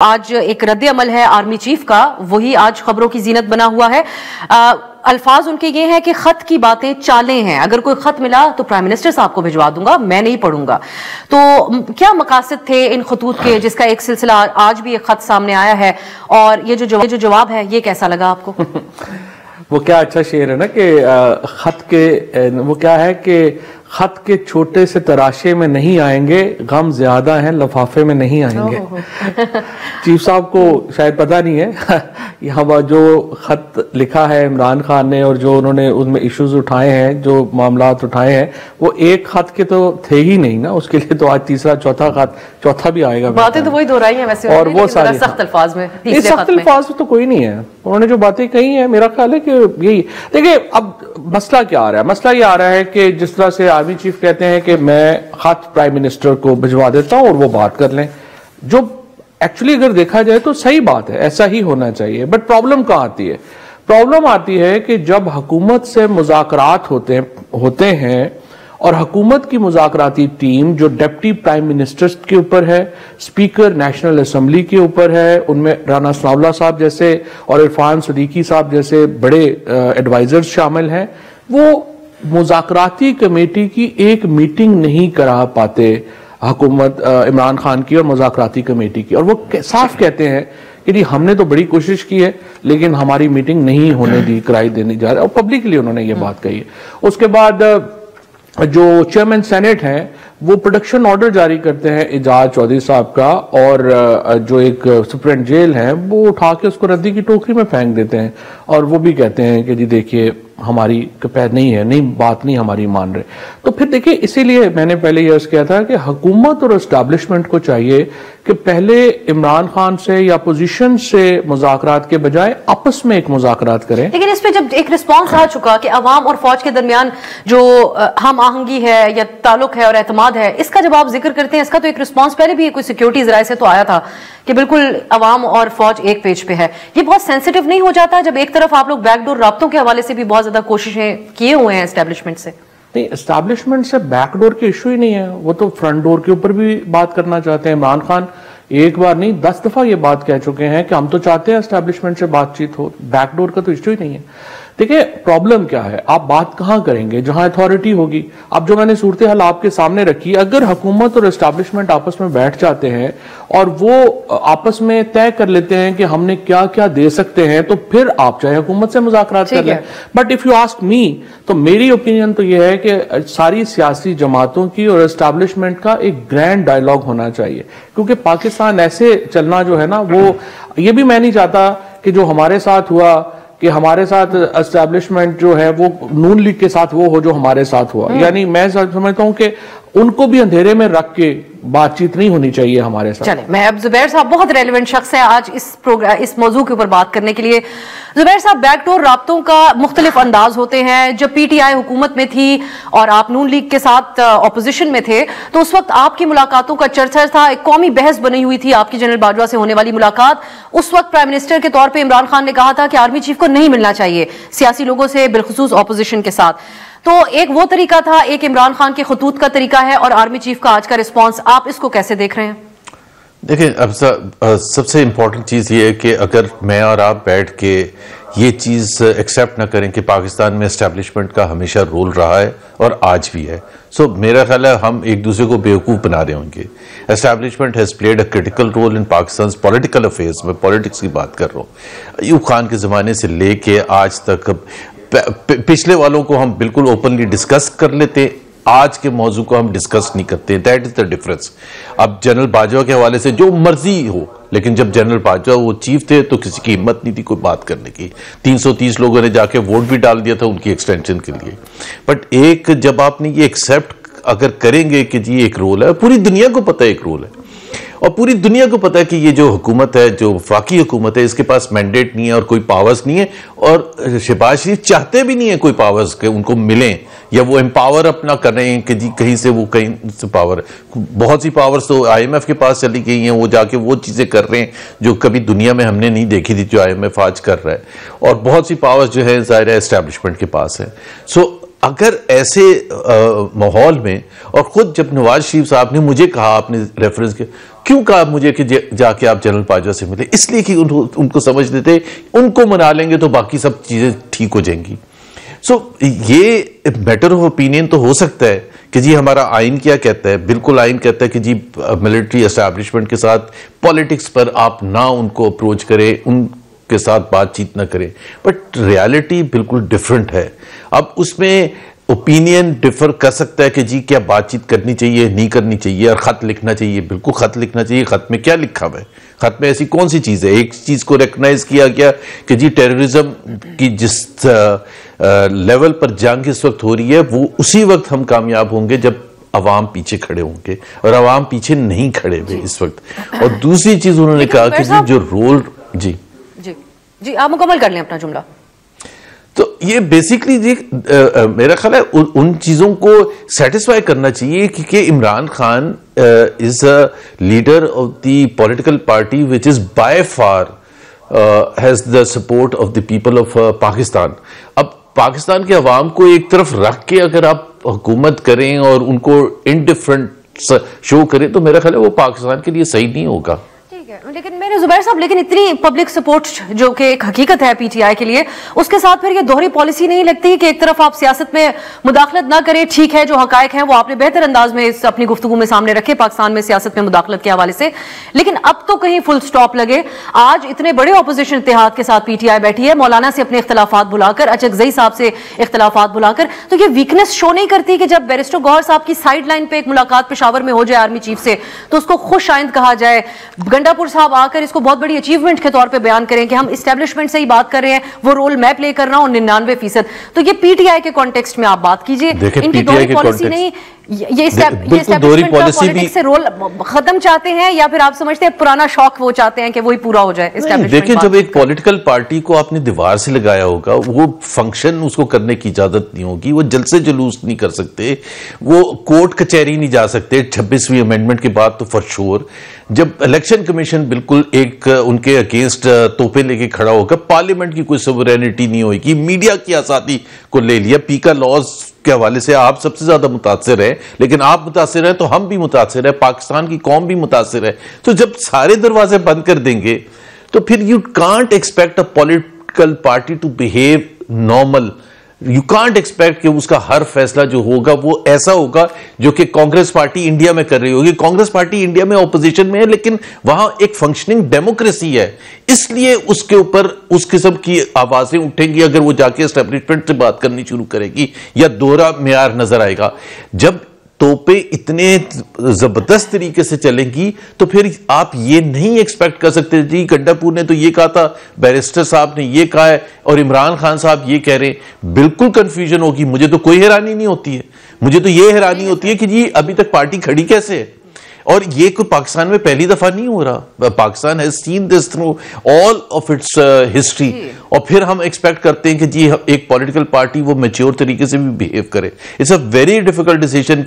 आज एक रद्द अमल है आर्मी चीफ का, वही आज खबरों की जीनत बना हुआ है। अल्फाज उनके ये हैं कि खत की बातें चालें हैं, अगर कोई खत मिला तो प्राइम मिनिस्टर साहब को भिजवा दूंगा, मैं नहीं पढ़ूंगा। तो क्या मकासद थे इन खतूत के, जिसका एक सिलसिला आज भी एक खत सामने आया है, और ये जो जवाब है ये कैसा लगा आपको? वो क्या अच्छा शेर है ना कि खत के, वो क्या है कि खत के छोटे से तराशे में नहीं आएंगे, गम ज्यादा है लफाफे में नहीं आएंगे। चीफ साहब को शायद पता नहीं है यहाँ जो खत लिखा है इमरान खान ने और जो उन्होंने उसमें इश्यूज उठाए हैं, जो मामलात उठाए हैं, वो एक खत के तो थे ही नहीं ना, उसके लिए तो आज तीसरा चौथा खत, चौथा भी आएगा। बातें तो वही दोहराई हैं वैसे, और वो सारी सख्त अल्फाज में, सख्त अल्फाज में तो कोई नहीं है। उन्होंने जो बातें कही है, मेरा ख्याल है कि यही देखिए। अब मसला क्या आ रहा है? मसला ये आ रहा है कि जिस तरह से आर्मी चीफ कहते हैं कि मैं खत प्राइम मिनिस्टर को भिजवा देता हूं और वो बात कर लें, जो एक्चुअली अगर देखा जाए तो सही बात है, ऐसा ही होना चाहिए। बट प्रॉब्लम कहां आती है? प्रॉब्लम आती है कि जब हुकूमत से मुज़ाकरात होते हैं और हुकूमत की मुज़ाकराती टीम जो डिप्टी प्राइम मिनिस्टर के ऊपर है, स्पीकर नेशनल असेंबली के ऊपर है, उनमें राना सनाउल्लाह साहब जैसे और इरफान सदीकी साहब जैसे बड़े एडवाइजर्स शामिल हैं, वो मुज़ाकराती कमेटी की एक मीटिंग नहीं करा पाते हुकूमत इमरान खान की और मुज़ाकराती कमेटी की। और वो साफ कहते हैं कि जी हमने तो बड़ी कोशिश की है लेकिन हमारी मीटिंग नहीं होने दी, कराई देने जा रहा है, और पब्लिकली उन्होंने ये बात कही है। उसके बाद जो चेयरमैन सेनेट हैं वो प्रोडक्शन ऑर्डर जारी करते हैं एजाज चौधरी साहब का, और जो एक सुप्रीम जेल है वो उठा के उसको रद्दी की टोकरी में फेंक देते हैं, और वो भी कहते हैं कि जी देखिए हमारी पैर नहीं है, नहीं बात नहीं हमारी मान रहे। तो फिर देखिए, इसीलिए मैंने पहले ये अर्ज किया था कि हुकूमत और एस्टैब्लिशमेंट को चाहिए कि पहले इमरान खान से या पोजीशन से मुज़ाकरात के बजाय आपस में एक मुज़ाकरात करें। लेकिन इस पे जब एक रिस्पांस आ चुका कि अवाम और फौज के दरमियान जो हम आहंगी है या ताल्लुक है और एतमाद है, इसका जब आप जिक्र करते हैं, इसका तो एक रिस्पांस पहले भी कोई सिक्योरिटी जराए से तो आया था कि बिल्कुल अवाम और फौज एक पेज पे है। ये बहुत सेंसिटिव नहीं हो जाता जब एक तरफ आप लोग बैकडोर राब्तों के हवाले से भी बहुत ज्यादा कोशिशें किए हुए हैं एस्टैब्लिशमेंट से? नहीं, एस्टैब्लिशमेंट से बैकडोर के इशू ही नहीं है, वो तो फ्रंट डोर के ऊपर भी बात करना चाहते हैं। इमरान खान एक बार नहीं 10 दफा ये बात कह चुके हैं कि हम तो चाहते हैं एस्टैब्लिशमेंट से बातचीत हो, बैकडोर का तो इशू ही नहीं है। देखिए प्रॉब्लम क्या है, आप बात कहां करेंगे? जहां अथॉरिटी होगी। अब जो मैंने सूरत हाल आपके सामने रखी, अगर हुकूमत और एस्टैब्लिशमेंट आपस में बैठ जाते हैं और वो आपस में तय कर लेते हैं कि हमने क्या क्या दे सकते हैं, तो फिर आप चाहे हुकूमत से मुज़ाकरात कर लें। But if you ask me, तो मेरी ओपिनियन तो यह है कि सारी सियासी जमातों की और एस्टैब्लिशमेंट का एक ग्रैंड डायलॉग होना चाहिए, क्योंकि पाकिस्तान ऐसे चलना जो है ना, वो ये भी मैं नहीं चाहता कि जो हमारे साथ हुआ कि हमारे साथ एस्टैब्लिशमेंट जो है वो नून लीग के साथ वो हो जो हमारे साथ हुआ। यानी मैं समझता हूं कि उनको भी अंधेरे में रख के बातचीत नहीं होनी चाहिए हमारे साथ। चले, मैं अब जुबैर साहब बहुत रेलेवेंट शख्स है आज इस मौजू के ऊपर बात करने के लिए। जुबैर साहब, बैकडोर राब्तों का मुख्तलिफ अंदाज होते हैं। जब पीटीआई हुकूमत में थी और आप नून लीग के साथ ऑपोजिशन में थे, तो उस वक्त आपकी मुलाकातों का चर्चा था, एक कौमी बहस बनी हुई थी आपकी जनरल बाजवा से होने वाली मुलाकात। उस वक्त प्राइम मिनिस्टर के तौर पर इमरान खान ने कहा था कि आर्मी चीफ को नहीं मिलना चाहिए सियासी लोगों से, बिलखुसूस ऑपोजिशन के साथ। तो एक वो तरीका था, एक इमरान खान के खतूत का तरीका है, और आर्मी चीफ का आज का रिस्पांस, आप इसको कैसे देख रहे हैं? देखिए, अब सबसे इंपॉर्टेंट चीज़ ये है कि अगर मैं और आप बैठ के ये चीज़ एक्सेप्ट ना करें कि पाकिस्तान में एस्टैब्लिशमेंट का हमेशा रोल रहा है और आज भी है, सो मेरा ख्याल है हम एक दूसरे को बेवकूफ़ बना रहे होंगे। Establishment has played a critical role in Pakistan political affairs में, पॉलिटिक्स की बात कर रहा हूँ। अयूब खान के ज़माने से लेके आज तक पिछले वालों को हम बिल्कुल ओपनली डिस्कस कर लेते, आज के मौजू को हम डिस्कस नहीं करते। That is the difference. अब जनरल बाजवा के हवाले से जो मर्जी हो, लेकिन जब जनरल बाजवा वो चीफ थे तो किसी की हिम्मत नहीं थी कोई बात करने की। 330 लोगों ने जाके वोट भी डाल दिया था उनकी एक्सटेंशन के लिए। बट एक जब आपने ये एक्सेप्ट अगर करेंगे कि जी एक रोल है, पूरी दुनिया को पता है एक रोल है, और पूरी दुनिया को पता है कि ये जो हुकूमत है, जो वफाकी हुकूमत है, इसके पास मैंडेट नहीं है और कोई पावर्स नहीं है, और शहबाज शरीफ चाहते भी नहीं है कोई पावर्स के उनको मिलें, या वो एम्पावर अपना कर रहे हैं कि जी कहीं से वो कहीं से पावर। बहुत सी पावर्स तो आईएमएफ के पास चली गई हैं, वो जाके वो चीज़ें कर रहे हैं जो कभी दुनिया में हमने नहीं देखी थी, जो आईएमएफ आज कर रहा है। और बहुत सी पावर्स जो है ज़ाहिर है एस्टैब्लिशमेंट के पास है। सो अगर ऐसे माहौल में, और ख़ुद जब नवाज शरीफ साहब ने मुझे कहा, आपने रेफरेंस किया, क्यों कहा मुझे कि जाके आप जनरल बाजवा से मिले? इसलिए कि उनको समझ लेते उनको मना लेंगे तो बाकी सब चीजें ठीक हो जाएंगी। ये मैटर ऑफ ओपिनियन तो हो सकता है कि जी हमारा आइन क्या कहता है, बिल्कुल आइन कहता है कि जी मिलिट्री एस्टैब्लिशमेंट के साथ पॉलिटिक्स पर आप ना उनको अप्रोच करें, उनके साथ बातचीत ना करें, बट रियलिटी बिल्कुल डिफरेंट है। अब उसमें ओपिनियन डिफर कर सकता है कि जी क्या बातचीत करनी चाहिए, नहीं करनी चाहिए, और खत लिखना चाहिए, बिल्कुल खत लिखना चाहिए। खत में क्या लिखा हुआ है? खत में ऐसी कौन सी चीज है? एक चीज को रिकॉग्नाइज किया गया कि जी टेररिज्म की जिस लेवल पर जंग इस वक्त हो रही है, वो उसी वक्त हम कामयाब होंगे जब अवाम पीछे खड़े होंगे, और अवाम पीछे नहीं खड़े हुए इस वक्त। और दूसरी चीज उन्होंने कहा कि जी जो रोल जी जी जी आप मुकम्मल कर लें अपना जुमला। तो ये बेसिकली जी मेरा ख्याल है उन चीजों को सेटिस्फाई करना चाहिए कि Imran Khan is a leader of the political party which is by far has the support of the people of Pakistan. अब पाकिस्तान के अवाम को एक तरफ रख के अगर आप हुकूमत करें और उनको इनडिफरेंट शो करें तो मेरा ख्याल है वो पाकिस्तान के लिए सही नहीं होगा। लेकिन मेरे जुबैर साहब, लेकिन इतनी पब्लिक सपोर्ट जो कि एक हकीकत है पीटीआई के लिए, उसके साथ फिर ये दोहरी पॉलिसी नहीं लगती कि एक तरफ आप सियासत में मुदाखलत ना करें? ठीक है, जो हकायक हैं वो आपने बेहतर अंदाज में अपनी गुफ्तगू में सामने रखे पाकिस्तान में सियासत में मुदाखलत के हवाले से, लेकिन अब तो कहीं फुल स्टॉप लगे। आज इतने बड़े ऑपोजिशन इत्तेहाद के साथ पीटीआई बैठी है, मौलाना से अपने इख्तलाफात बुलाकर, अचकजई साहब से इख्तलाफात बुलाकर, तो ये वीकनेस शो नहीं करती कि जब बैरिस्टर गौहर साहब की साइड लाइन पे एक मुलाकात पेशावर में हो जाए आर्मी चीफ से, तो उसको खुश आइंद कहा जाए, गंडापुर साहब आकर इसको बहुत बड़ी अचीवमेंट के तौर पे बयान करें कि हम इस्टेब्लिशमेंट से ही बात कर रहे हैं, वो रोल मैं प्ले कर रहा हूं 99%। तो ये पीटीआई के कॉन्टेक्स्ट में आप बात कीजिए, इनकी दोहरी पॉलिसी नहीं, ये एस्टेब्लिशमेंट का पॉलिटिक्स से रोल खत्म चाहते हैं, या फिर आप समझते हैं पुराना शौक वो चाहते हैं कि वही पूरा हो जाए? देखिए, जब एक पॉलिटिकल पार्टी को आपने दीवार से लगाया होगा, वो फंक्शन उसको करने की इजाजत नहीं होगी, वो जलसे जुलूस नहीं कर सकते, वो कोर्ट कचहरी नहीं जा सकते 26वीं अमेंडमेंट के बाद तो फॉर श्योर। जब इलेक्शन कमीशन बिल्कुल एक उनके अगेंस्ट तोपे लेके खड़ा होगा, पार्लियामेंट की कोई सोवरेनिटी नहीं होगी, मीडिया की आजादी को ले लिया, पीका लॉज के हवाले से आप सबसे ज्यादा मुतासिर है, लेकिन आप मुतासिर है तो हम भी मुतासिर है, पाकिस्तान की कौम भी मुतासिर है। तो जब सारे दरवाजे बंद कर देंगे तो फिर you can't expect a political party to behave normal. You can't expect कि उसका हर फैसला जो होगा वो ऐसा होगा जो कि कांग्रेस पार्टी इंडिया में कर रही होगी। कांग्रेस पार्टी इंडिया में ऑपोजिशन में है, लेकिन वहां एक फंक्शनिंग डेमोक्रेसी है, इसलिए उसके ऊपर उस किस्म की आवाजें उठेंगी अगर वो जाके एस्टेब्लिशमेंट से बात करनी शुरू करेगी, या दोहरा मेयार नजर आएगा। जब तोपे इतने जबरदस्त तरीके से चलेंगी तो फिर आप ये नहीं एक्सपेक्ट कर सकते जी गंडापुर ने तो ये कहा था, बैरिस्टर साहब ने ये कहा है और इमरान खान साहब ये कह रहे हैं। बिल्कुल कंफ्यूजन होगी। मुझे तो कोई हैरानी नहीं होती है, मुझे तो ये हैरानी होती है कि जी अभी तक पार्टी खड़ी कैसे है, और ये कोई पाकिस्तान में पहली दफा नहीं हो रहा। Pakistan has seen this through all of its history, और फिर हम एक्सपेक्ट करते हैं कि जी एक पॉलिटिकल पार्टी वो मैच्योर तरीके से भी बिहेव करे। It's a very difficult decision.